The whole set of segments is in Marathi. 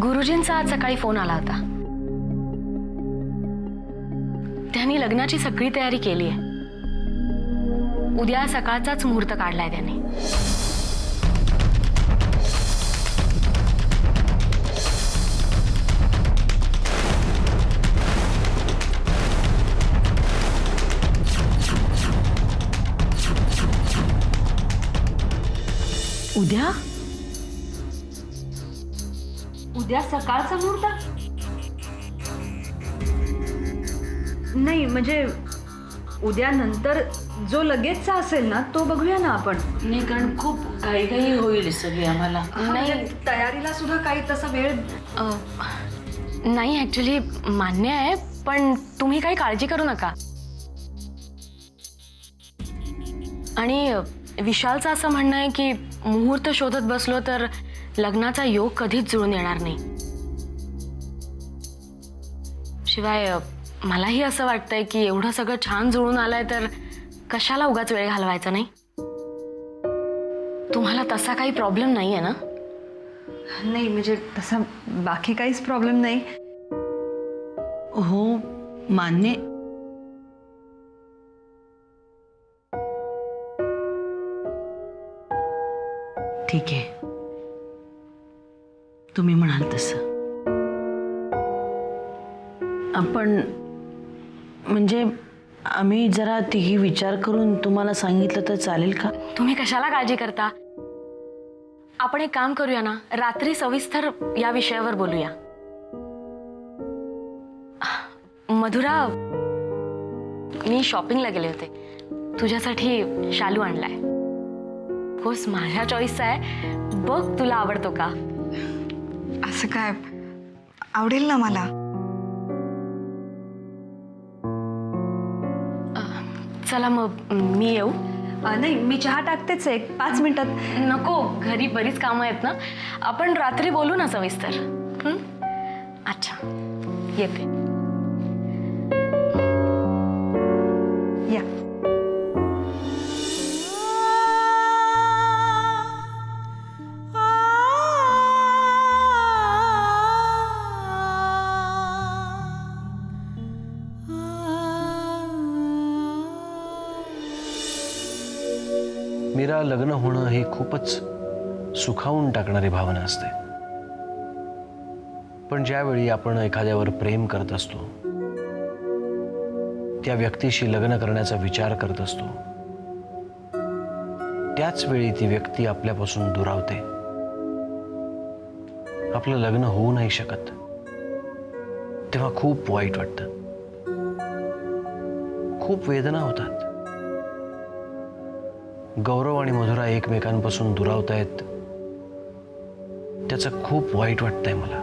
गुरुजींचा आज सकाळी फोन आला होता. त्यांनी लग्नाची सगळी तयारी केली आहे. उद्या सकाळचाच मुहूर्त काढलाय त्यांनी. उद्या उद्या सकाळचा मुहूर्त? नाही म्हणजे उद्या नंतर जो लगेचचा असेल ना तो बघूया ना आपण. नाही, कारण खूप घाई होईल सगळी आम्हाला. नाही, तयारीला सुद्धा काही तसा वेळ नाही, ऍक्च्युली मान्य आहे, पण तुम्ही काही काळजी करू नका. आणि विशालचं असं म्हणणं आहे की मुहूर्त शोधत बसलो तर लग्नाचा योग कधीच जुळून येणार नाही. शिवाय मलाही असं वाटतंय की एवढं सगळं छान जुळून आलंय तर कशाला उगाच वेळ घालवायचा नाही. तुम्हाला तसा काही प्रॉब्लेम नाहीये ना? नाही म्हणजे तसा बाकी काहीच प्रॉब्लेम नाही. हो, मान्य. ठीक आहे, तुम्ही म्हणाल तसं. आपण म्हणजे आम्ही जरा तिघी विचार करून तुम्हाला सांगितलं तर चालेल का? तुम्ही कशाला काळजी करता? आपण एक काम करूया ना, रात्री सविस्तर या विषयावर बोलूया. मधुरा, मी शॉपिंगला गेले होते. तुझ्यासाठी शालू आणलाय. कोर्स माझ्या चॉईसचा आहे. बघ तुला आवडतो का? असं काय, आवडेल ना मला. चला मग मी येऊ. नाही, मी चहा टाकतेच एक 5 मिनिटात. नको, घरी बरीच कामं आहेत ना. आपण रात्री बोलू ना सविस्तर. अच्छा, येते. या. मीरा, लग्न होणं हे खूपच सुखावून टाकणारी भावना असते. पण ज्यावेळी आपण एखाद्यावर प्रेम करत असतो, त्या व्यक्तीशी लग्न करण्याचा विचार करत असतो, त्याच वेळी ती व्यक्ती आपल्यापासून दुरावते. आपलं लग्न होऊ नाही शकत, तेव्हा खूप वाईट वाटतं. खूप वेदना होतात. गौरव आणि मधुरा एकमेकांपासून दुरावतायत, त्याचं खूप वाईट वाटतंय मला.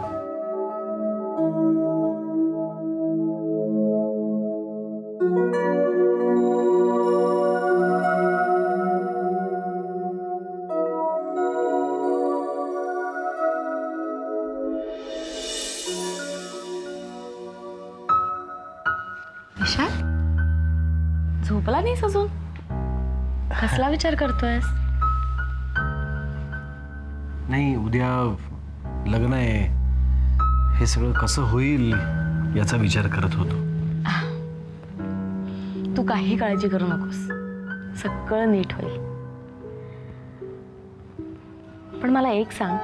विशाल, झोपला नाहीस अजून? कसला विचार करतोयस? नाही, उद्या लग्न आहे, हे सगळं कसं होईल याचा विचार करत होतो. तू काही काळजी करू नकोस, सगळं नीट होईल. पण मला एक सांग,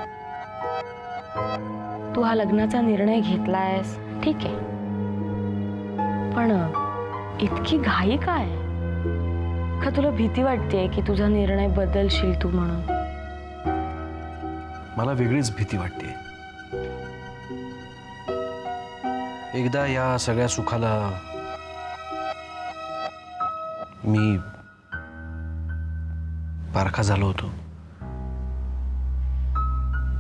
तू हा लग्नाचा निर्णय घेतलायस, ठीक आहे, पण इतकी घाई काय? का तुला भीती वाटते की तुझा निर्णय बदलशील तू म्हणून? मला वेगळीच भीती वाटते. एकदा या सगळ्या सुखाला मी पारखा झालो होतो.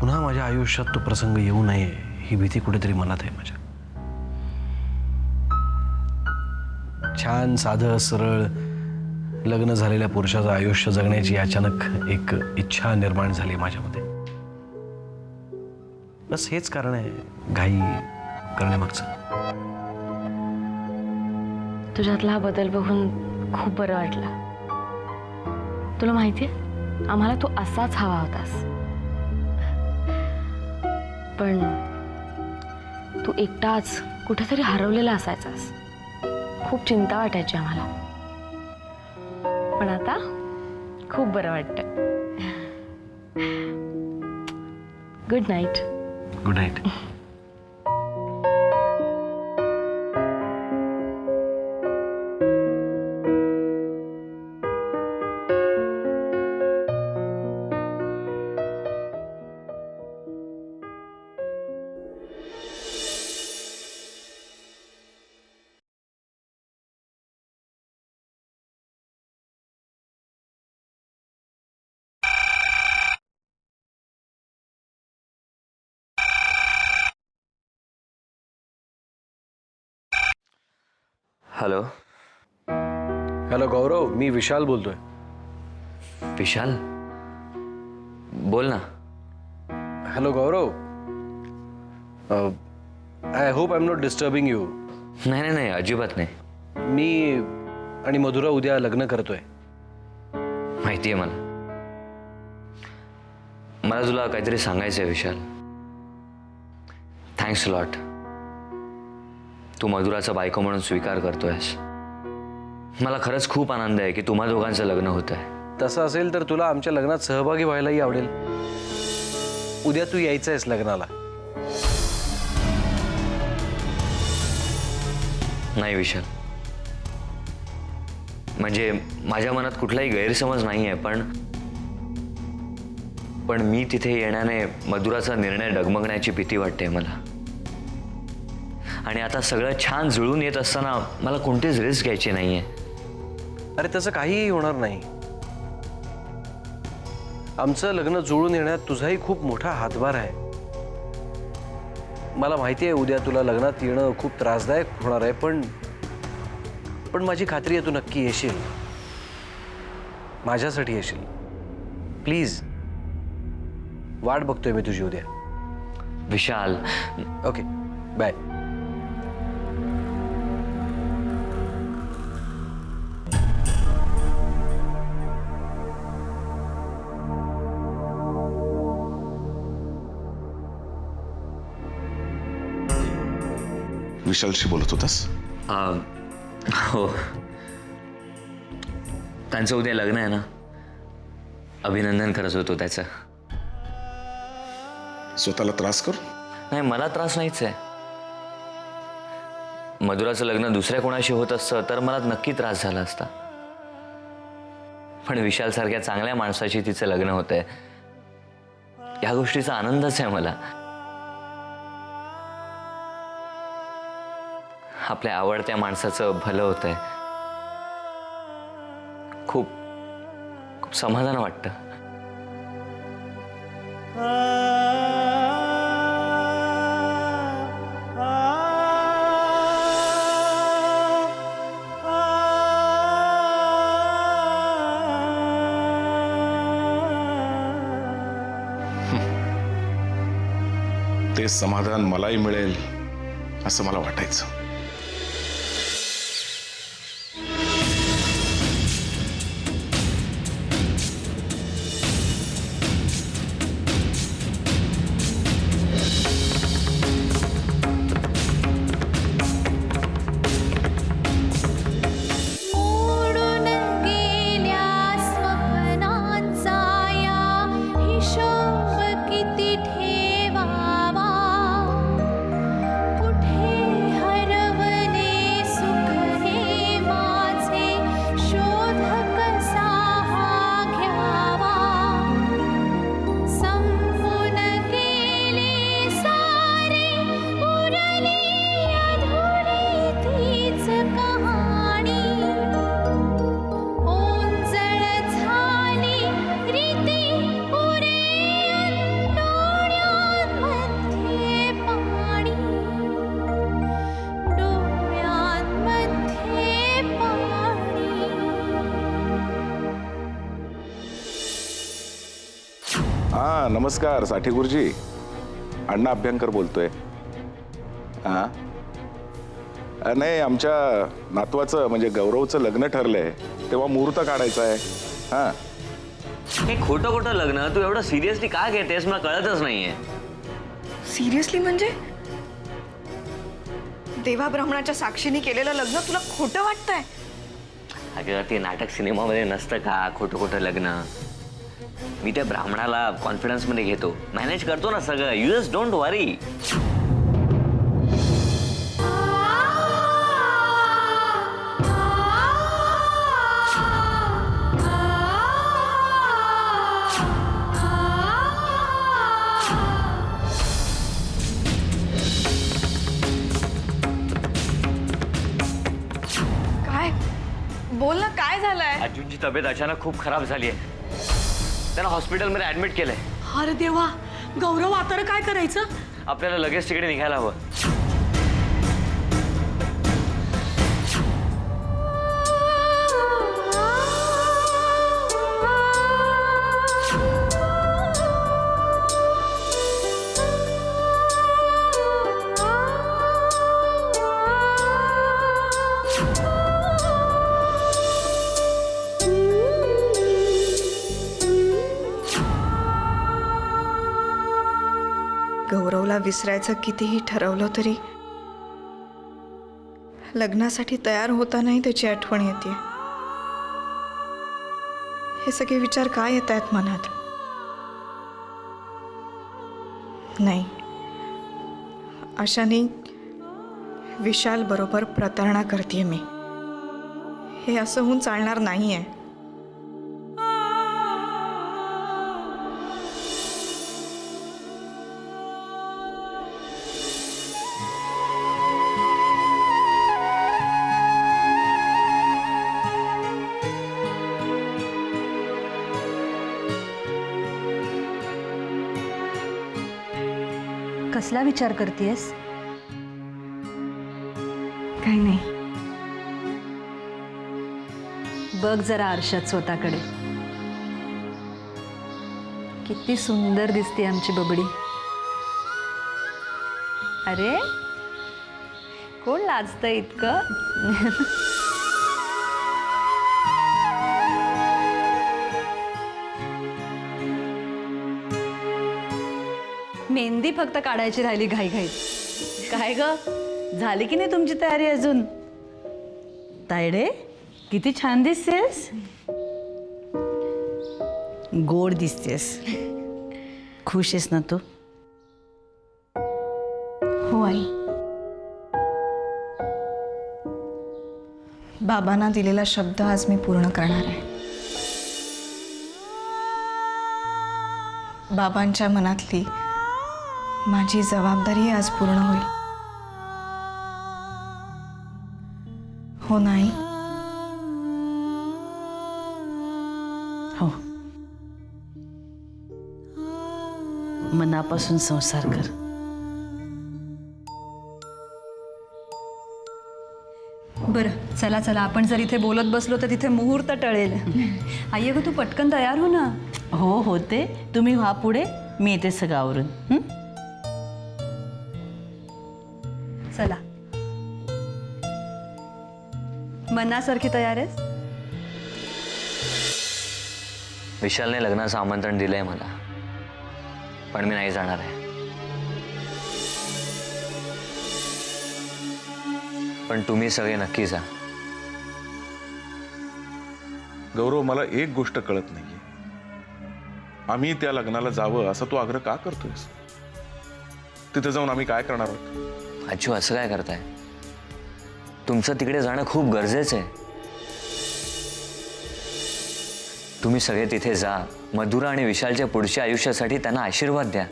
पुन्हा माझ्या आयुष्यात तो प्रसंग येऊ नये ही भीती कुठेतरी मनात आहे माझ्या. छान साधं सरळ लग्न झालेल्या पुरुषाचं आयुष्य जगण्याची अचानक एक इच्छा निर्माण झाली माझ्यामध्ये. बस हेच कारण आहे घाई करण्यामागचं. तुझ्यातला हा बदल बघून खूप बरं वाटलं. तुला माहितीये, आम्हाला तू असाच हवा होतास, पण तू एकटाच कुठेतरी हरवलेला असायचास. खूप चिंता वाटायची आम्हाला, पण आता खूप बरं वाटतं. Good night. Good night. Hello. Hello Gaurav, मी विशाल बोलतोय. विशाल, बोल ना. Hello Gaurav, I hope I am not disturbing you. नाही नाही नाही, अजिबात नाही. मी आणि मधुरा उद्या लग्न करतोय. माहिती आहे मला. मला तुला काहीतरी सांगायचं आहे विशाल. Thanks lot. तू मधुराचा बायको म्हणून स्वीकार करतोयस. मला खरंच खूप आनंद आहे की तुम्हा दोघांचं लग्न होत आहे. तसं असेल तर तुला आमच्या लग्नात सहभागी व्हायलाही आवडेल. उद्या तू यायचं आहेस लग्नाला. नाही विशाल, म्हणजे माझ्या मनात कुठलाही गैरसमज नाही आहे, पण मी तिथे येण्याने मधुराचा निर्णय डगमगण्याची भीती वाटते मला. आणि आता सगळं छान जुळून येत असताना मला कोणतीच रिस्क घ्यायची नाहीये. अरे तसं काहीही होणार नाही. आमचं लग्न जुळून येण्यात तुझाही खूप मोठा हातभार आहे. मला माहिती आहे उद्या तुला लग्नात येणं खूप त्रासदायक होणार आहे, पण माझी खात्री आहे तू नक्की येशील. माझ्यासाठी येशील. प्लीज. वाट बघतोय मी तुझी उद्या. विशाल. Okay, bye. विशालशी बोलत होतास? हो, त्यांचं उद्या लग्न आहे ना. अभिनंदन करत होतो त्याचं. स्वतःला त्रास कर. नाही, मला त्रास नाहीच आहे. मधुराचं लग्न दुसऱ्या कोणाशी होत असतं तर मला नक्की त्रास झाला असता. पण विशाल सारख्या चांगल्या माणसाशी तिचं लग्न होतंय, या गोष्टीचा आनंदच आहे मला. आपल्या आवडत्या माणसाचं भलं होतंय. खूप खूप समाधान वाटतं. ते समाधान मलाही मिळेल असं मला वाटायचं. नमस्कार साठी गुरुजी. अण्णा अभ्यंकर बोलतोय. हां, नाही, आमच्या नातवाचं म्हणजे गौरवचं लग्न ठरलंय, तेव्हा मुहूर्त काढायचा आहे. हां. हे खोटं खोटं लग्न तू एवढं सिरियसली का घेतेस मला कळतच नाहीये. सिरियसली म्हणजे देवा ब्राह्मणाच्या साक्षीने केलेलं लग्न तुला खोटं वाटतंय? अगं ते नाटक सिनेमामध्ये नसतं का खोटं खोटं लग्न? मी त्या ब्राह्मणाला कॉन्फिडन्समध्ये घेतो, मॅनेज करतो ना सगळं. यू जस्ट डोंट वरी. काय बोल ना, काय झालंय? अर्जुनची तब्येत अचानक खूप खराब झाली आहे. त्यांना हॉस्पिटलमध्ये ऍडमिट केलंय. अरे देवा, गौरव आता काय करायचं? आपल्याला लगेच तिकडे निघायला हवं. गौरवला विसरायचं कितीही ठरवलं तरी लग्नासाठी तयार होतानाही त्याची आठवण येते. हे सगळे विचार काय येत आहेत मनात? नाही, अशाने विशाल बरोबर प्रतारणा करते मी. हे असं होऊन चालणार नाही आहे. कसला विचार करतेस? काही नाही. बघ जरा आरशात स्वतःकडे. किती सुंदर दिसते आमची बबडी. अरे कोण लाजतं इतकं? मेहंदी फक्त काढायची राहिली घाईघाईत. काय ग, झाली की नाही तुमची तयारी अजून? तायडे, किती छान दिसतेस. गोड दिसतेस. खुश आहेस ना तू? हो आई. बाबांना दिलेला शब्द आज मी पूर्ण करणार आहे. बाबांच्या मनातली माझी जबाबदारी आज पूर्ण होईल. हो नाही? हो. मनापासून संसार कर. बरं चला चला, आपण जर इथे बोलत बसलो तर तिथे मुहूर्त टळेल. आई अगं तू पटकन तयार हो ना. हो होते, तुम्ही व्हा पुढे, मी येते सगळं आवरून. चला. मनासारखी तयार आहेस? विशालने लग्नाचं आमंत्रण दिलंय मला, पण मी नाही जाणार आहे. पण तुम्ही सगळे नक्की जा. गौरव, मला एक गोष्ट कळत नाहीये. आम्ही त्या लग्नाला जावं असं तू आग्रह का करतोयस? तिथे जाऊन आम्ही काय करणार आहोत? अच्चू, असं काय करताय? तुमचं तिकडे जाणं खूप गरजेचं आहे. तुम्ही सगळे तिथे जा. मधुरा आणि विशालच्या पुढच्या आयुष्यासाठी त्यांना आशीर्वाद द्या.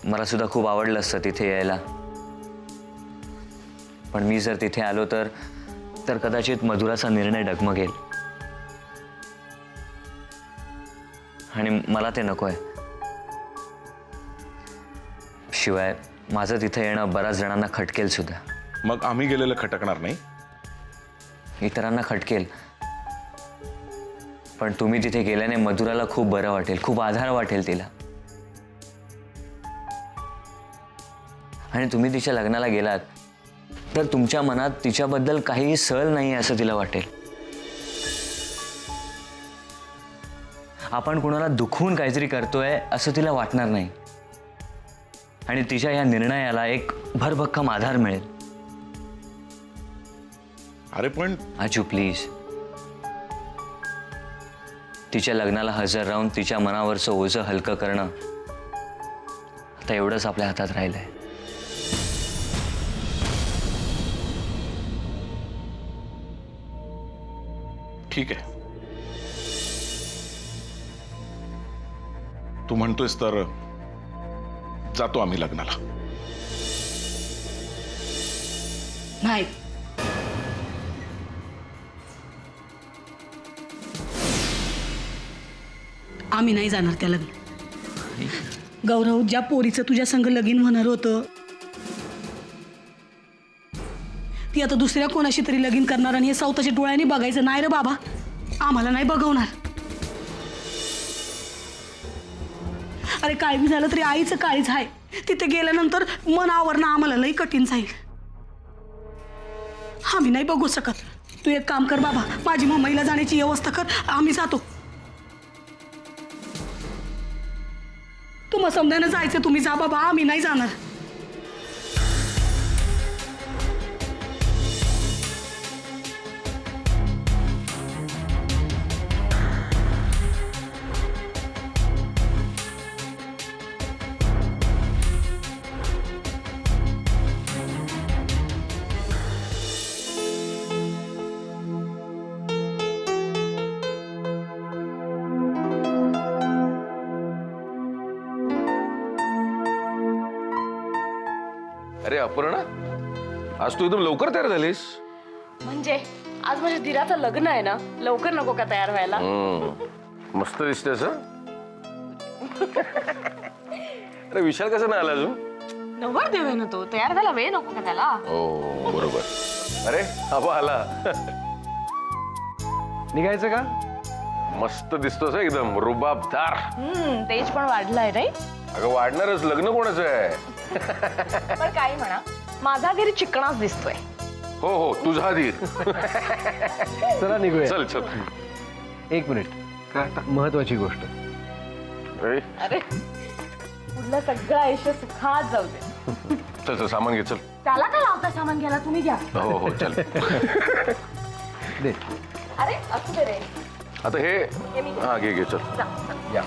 मला सुद्धा खूप आवडलं असतं तिथे यायला, पण मी जर तिथे आलो तर कदाचित मधुराचा निर्णय डगमगेल आणि मला ते नकोय. शिवाय माझं तिथे येणं बऱ्याच जणांना खटकेल सुद्धा. मग आम्ही गेलेलं खटकणार नाही? इतरांना खटकेल, पण तुम्ही तिथे गेल्याने मधुराला खूप बरं वाटेल, खूप आधार वाटेल तिला. आणि तुम्ही तिच्या लग्नाला गेलात तर तुमच्या मनात तिच्याबद्दल काहीही सल नाही असं तिला वाटेल. आपण कुणाला दुखवून काहीतरी करतोय असं तिला वाटणार नाही आणि तिच्या या निर्णयाला एक भरभक्कम आधार मिळेल. अरे पण आजू प्लीज, तिच्या लग्नाला हजर राहून तिच्या मनावरचं ओझं हलकं करणं आता एवढंच आपल्या हातात राहिलंय. ठीक आहे, तू म्हणतोयस तर जातो आम्ही लग्नाला. नाही, आम्ही नाही जाणार त्या लग्न. गौरव, ज्या पोरीचं तुझ्या संग लगीन होणार होतं ती आता दुसऱ्या कोणाशी तरी लगीन करणार आणि हे स्वतःच्या डोळ्यांनी बघायचं नाही रे बाबा. आम्हाला नाही बघवणार. अरे काय बी झालं तरी आईचं काळीच आहे. तिथे गेल्यानंतर मन आवरणं आम्हाला लई कठीण जाईल. आम्ही नाही बघू शकत. तू एक काम कर बाबा, माझी मुंबईला जाण्याची व्यवस्था कर, आम्ही जातो. तुम्हाला समजायला जायचं, तुम्ही जा बाबा, आम्ही नाही जाणार. अरे अपर्णा, आज तू एकदम लवकर तयार झालीस. म्हणजे आज माझ्या धीराचं लग्न आहे ना, लवकर नको का तयार व्हायला? मस्त दिसतेस हं? अरे विशाल कसं नाही आला अजून? नवर देवे ना तो, तयार झाला वेळ नको का त्याला? हो बरोबर. अरे हा आला. निघायचं का? मस्त दिसतोस हं, एकदम रुबाबदार. तेज पण वाढलाय नाही. अगं वाढणारच, लग्न कोणाचं आहे? पण काही म्हणा, माझा धीर चिकणाच दिसतोय. हो हो, तुझा धीर. चला निघूया. चल चल. एक मिनिट, काय महत्वाची गोष्ट. अरे अरे पुढलं सगळं आयुष्य सुखात जाऊ दे. चल चल, सामान घे चल. त्याला काय लावता, सामान घ्यायला तुम्ही घ्या. हो हो चल. दे. अरे असू दे रे. आता हे हा घे घे चल. जा. या.